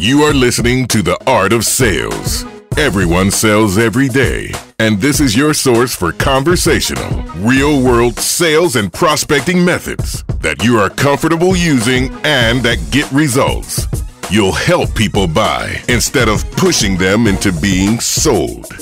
You are listening to The Art of Sales. Everyone sells every day, and this is your source for conversational, real-world sales and prospecting methods that you are comfortable using and that get results. You'll help people buy instead of pushing them into being sold.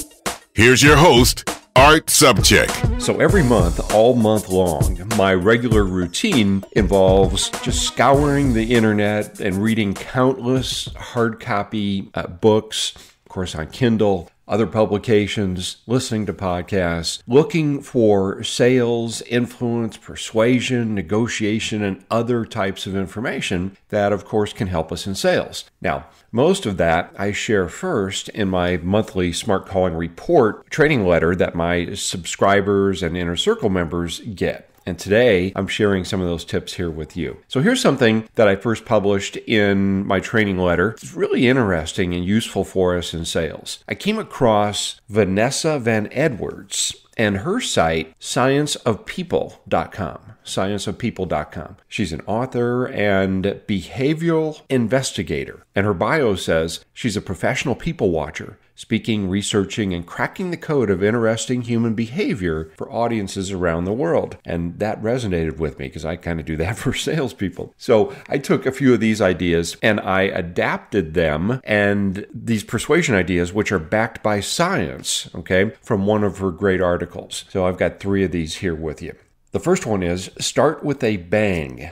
Here's your host, Art Subcheck. So every month, all month long, my regular routine involves just scouring the internet and reading countless hard copy books, of course on Kindle, other publications, listening to podcasts, looking for sales, influence, persuasion, negotiation, and other types of information that, of course, can help us in sales. Now, most of that I share first in my monthly Smart Calling Report training letter that my subscribers and Inner Circle members get. And today, I'm sharing some of those tips here with you. So here's something that I first published in my training letter. It's really interesting and useful for us in sales. I came across Vanessa Van Edwards and her site, scienceofpeople.com. Scienceofpeople.com. She's an author and behavioral investigator. And her bio says she's a professional people watcher, speaking, researching, and cracking the code of interesting human behavior for audiences around the world. And that resonated with me because I kind of do that for salespeople. So I took a few of these ideas and I adapted them, and these persuasion ideas, which are backed by science, okay, from one of her great articles. So I've got 3 of these here with you. The first one is start with a bang.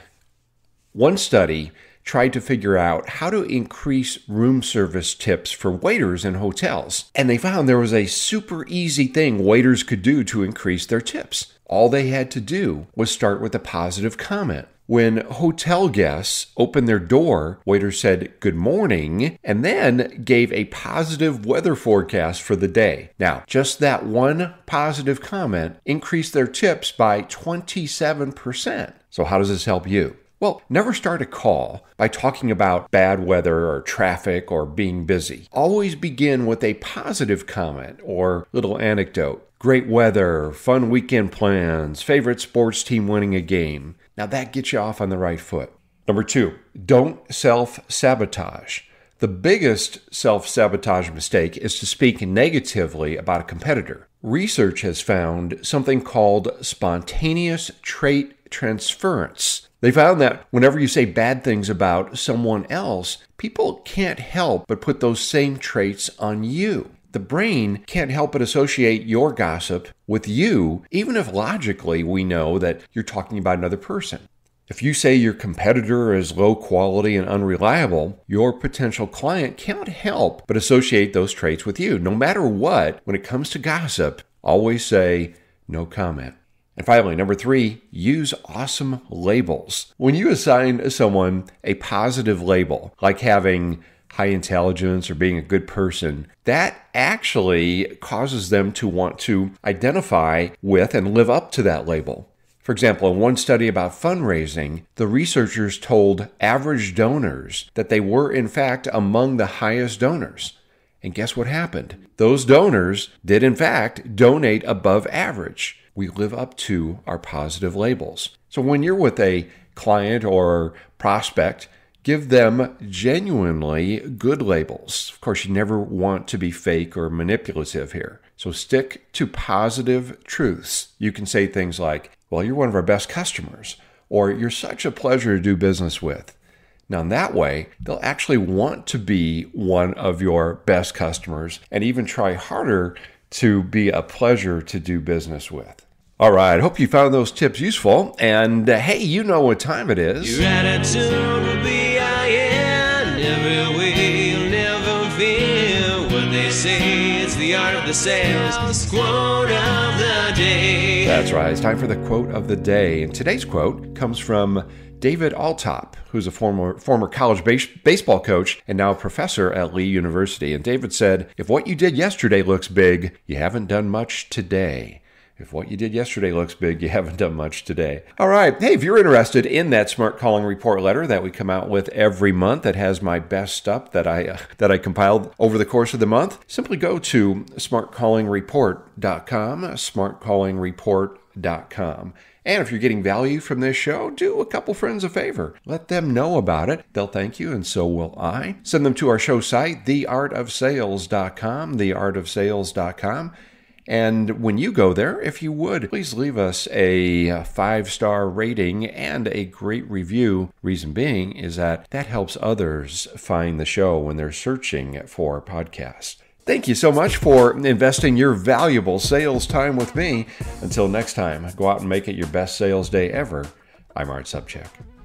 One study tried to figure out how to increase room service tips for waiters in hotels. And they found there was a super easy thing waiters could do to increase their tips. All they had to do was start with a positive comment. When hotel guests opened their door, waiters said good morning and then gave a positive weather forecast for the day. Now, just that one positive comment increased their tips by 27%. So how does this help you? Well, never start a call by talking about bad weather or traffic or being busy. Always begin with a positive comment or little anecdote. Great weather, fun weekend plans, favorite sports team winning a game. Now that gets you off on the right foot. Number 2, don't self-sabotage. The biggest self-sabotage mistake is to speak negatively about a competitor. Research has found something called spontaneous trait transference. They found that whenever you say bad things about someone else, people can't help but put those same traits on you. The brain can't help but associate your gossip with you, even if logically we know that you're talking about another person. If you say your competitor is low quality and unreliable, your potential client can't help but associate those traits with you. No matter what, when it comes to gossip, always say no comment. And finally, number 3, use awesome labels. When you assign someone a positive label, like having high intelligence or being a good person, that actually causes them to want to identify with and live up to that label. For example, in one study about fundraising, the researchers told average donors that they were in fact among the highest donors. And guess what happened? Those donors did in fact donate above average. We live up to our positive labels. So when you're with a client or prospect, give them genuinely good labels. Of course, you never want to be fake or manipulative here. So stick to positive truths. You can say things like, well, you're one of our best customers, or you're such a pleasure to do business with. Now, in that way, they'll actually want to be one of your best customers and even try harder to be a pleasure to do business with. All right, hope you found those tips useful. And hey, you know what time it is. Your attitude will be iron. Every way you'll never feel what they say. It's the art of the sales. Quote of the day. That's right. It's time for the quote of the day. And today's quote comes from David Altop, who's a former college baseball coach and now a professor at Lee University. And David said, if what you did yesterday looks big, you haven't done much today. If what you did yesterday looks big, you haven't done much today. All right. Hey, if you're interested in that Smart Calling Report letter that we come out with every month that has my best stuff that I compiled over the course of the month, simply go to smartcallingreport.com, smartcallingreport.com. And if you're getting value from this show, do a couple friends a favor. Let them know about it. They'll thank you, and so will I. Send them to our show site, theartofsales.com, theartofsales.com. And when you go there, if you would, please leave us a 5-star rating and a great review. Reason being is that helps others find the show when they're searching for podcasts. Thank you so much for investing your valuable sales time with me. Until next time, go out and make it your best sales day ever. I'm Art Sobczak.